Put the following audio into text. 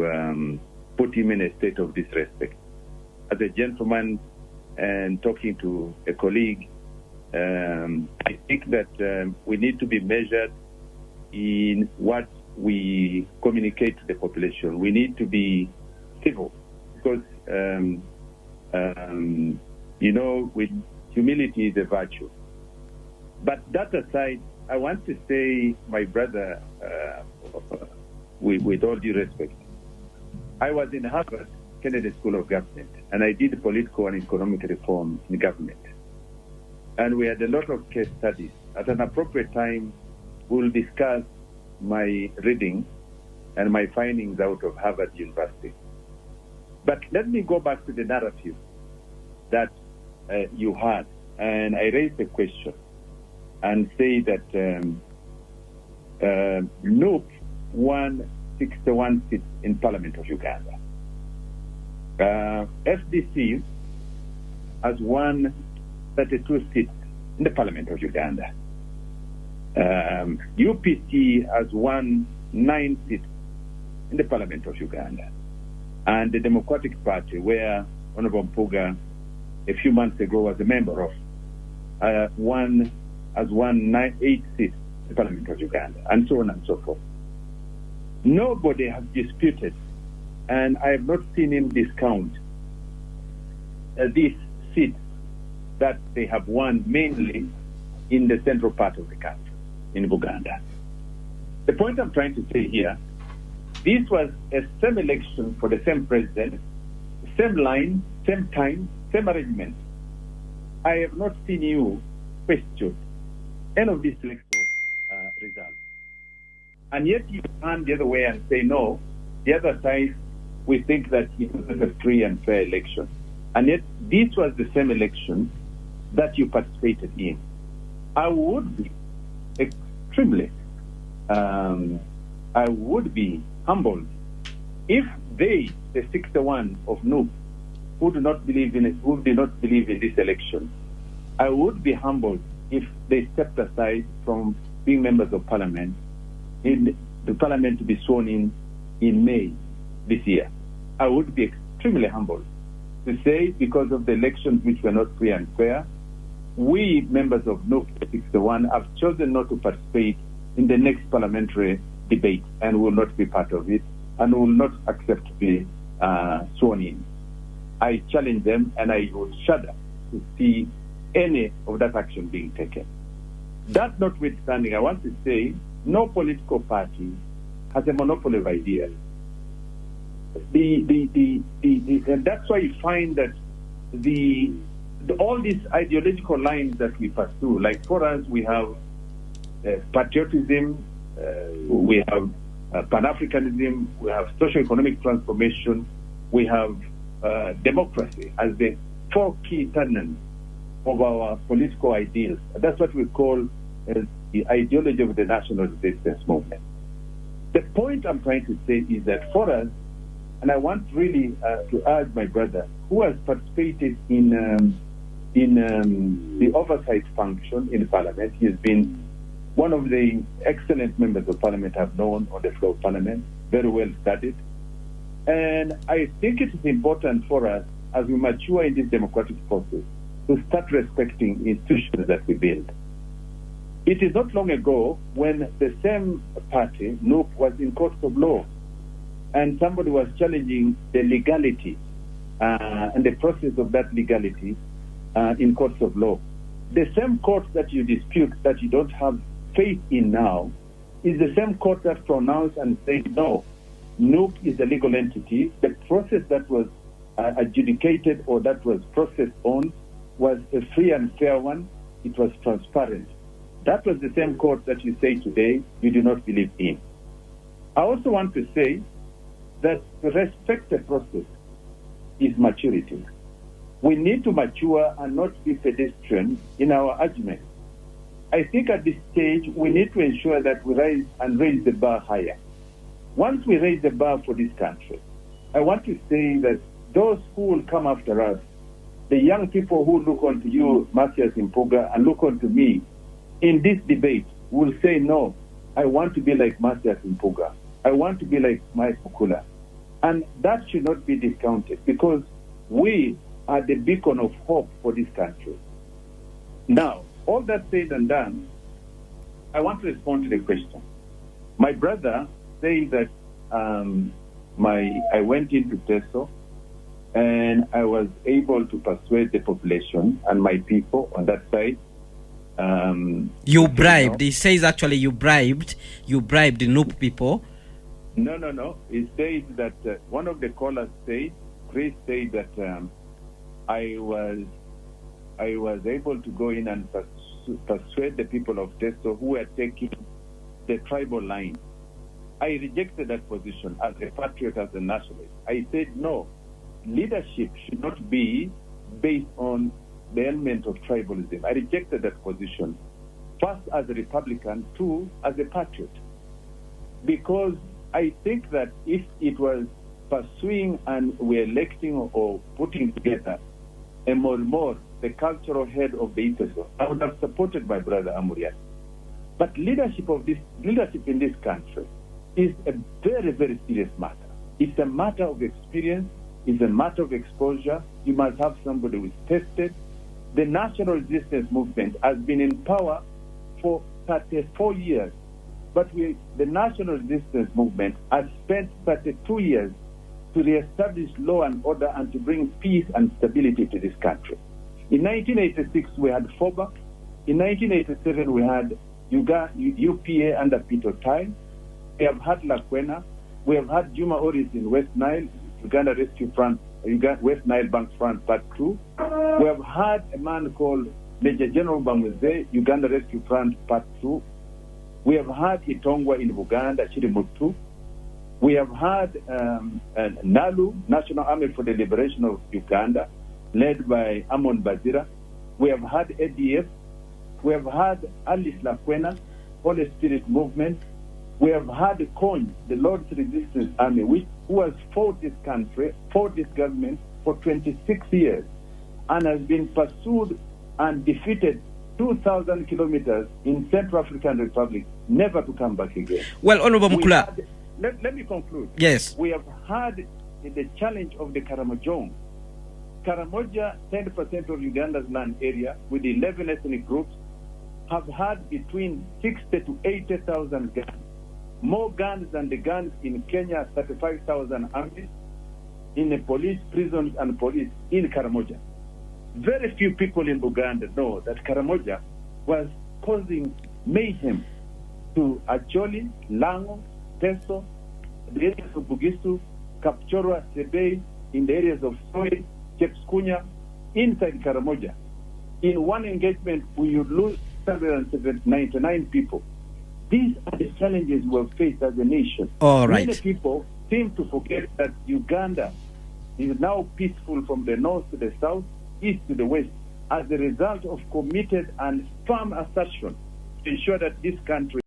to put him in a state of disrespect. As a gentleman and talking to a colleague, I think that we need to be measured in what we communicate to the population. We need to be civil because, with humility is a virtue. But that aside, I want to say, my brother, with all due respect, I was in Harvard Kennedy School of Government, and I did political and economic reform in government. And we had a lot of case studies. At an appropriate time, we'll discuss my reading and my findings out of Harvard University. But let me go back to the narrative that you had. And I raised a question and say that NUP won 61 seats in Parliament of Uganda. FDC has won 32 seats in the Parliament of Uganda. UPC has won 9 seats in the Parliament of Uganda. And the Democratic Party, where Honorable Mpuga a few months ago was a member of, has won 8 seats in the Parliament of Uganda, and so on and so forth. Nobody has disputed, and I have not seen him discount these seats that they have won mainly in the central part of the country, in Buganda. The point I'm trying to say here, this was a same election for the same president, same line, same time, same arrangement. I have not seen you question any of these electoral results. And yet you turn the other way and say, no, the other side, we think that it was a free and fair election. And yet this was the same election that you participated in. I would be extremely, I would be humbled if they, the 61 of NUP, who do not believe in it, who do not believe in this election, I would be humbled if they stepped aside from being members of parliament in the parliament to be sworn in May this year. I would be extremely humbled to say, because of the elections which were not free and fair, we members of NUP 61 have chosen not to participate in the next parliamentary debate and will not be part of it and will not accept to be sworn in. I challenge them, and I would shudder to see any of that action being taken. That notwithstanding, I want to say no political party has a monopoly of ideas. And that's why you find that all these ideological lines that we pursue, like for us, we have patriotism, we have Pan-Africanism, we have socio-economic transformation, we have democracy as the 4 key tenets of our political ideals. That's what we call the ideology of the national resistance movement. The point I'm trying to say is that for us, and I want really to urge my brother who has participated in the oversight function in the parliament. He has been one of the excellent members of parliament I've known on the floor of parliament, very well studied. And I think it is important for us, as we mature in this democratic process, to start respecting institutions that we build. It is not long ago when the same party, NUP, was in courts of law, and somebody was challenging the legality and the process of that legality in courts of law. The same court that you dispute, that you don't have faith in now, is the same court that pronounced and said, no, NUP is a legal entity. The process that was adjudicated or that was processed on was a free and fair one. It was transparent. That was the same court that you say today you do not believe in. I also want to say that to respect the process is maturity. We need to mature and not be pedestrian in our argument. I think at this stage we need to ensure that we raise the bar higher. Once we raise the bar for this country, I want to say that those who will come after us, the young people who look onto you, Mathias Mpuga, and look onto me, in this debate will say, no, I want to be like Mathias Mpuga. I want to be like Mike Mukula. And that should not be discounted because we are the beacon of hope for this country. Now, all that said and done, I want to respond to the question. My brother said that I went into Teso and I was able to persuade the population and my people on that side. You bribed. He says actually you bribed the Nup people. No. He said that one of the callers said, Chris said that I was able to go in and persuade the people of Teso who were taking the tribal line. I rejected that position as a patriot, as a nationalist. I said, no, leadership should not be based on the element of tribalism. I rejected that position, first as a Republican, two, as a patriot. Because I think that if it was pursuing and we're electing or putting together a more the cultural head of the IPESO, I would have supported my brother Amuriat. But leadership in this country is a very, very serious matter. It's a matter of experience. It's a matter of exposure. You must have somebody who is tested. The National Resistance Movement has been in power for 34 years, but the National Resistance Movement has spent 32 years to reestablish law and order and to bring peace and stability to this country. In 1986, we had FOBA. In 1987, we had UPA under Peter Tai. We have had Lakwena. We have had Juma Oris in West Nile, Uganda Rescue Front, West Nile Bank Front Part 2. We have had a man called Major General Bamweze, Uganda Rescue Front Part 2. We have had Itongwa in Uganda, Chirimutu. We have had NALU, National Army for the Liberation of Uganda, led by Amon Bazira. We have had ADF. We have had Alice Lakwena, Holy Spirit Movement. We have had CON, the Lord's Resistance Army, who has fought this country, fought this government for 26 years, and has been pursued and defeated 2,000 kilometers in Central African Republic, never to come back again. Well, Honorable Mukula. Let me conclude. Yes. We have had the challenge of the Karamojong. Karamoja, 10% of Uganda's land area, with 11 ethnic groups, have had between 60 to 80,000 guns. More guns than the guns in Kenya, 35,000 armies, in the police, prisons, and police in Karamoja. Very few people in Uganda know that Karamoja was causing mayhem to Acholi, Lango, Teso, the areas of Bugisu, Kapchorwa, Sebei, in the areas of Soy, Chepskunya, inside Karamoja. In one engagement, we would lose 799 people. These are the challenges we have faced as a nation. All right. Many people seem to forget that Uganda is now peaceful from the north to the south, east to the west, as a result of committed and firm assertion to ensure that this country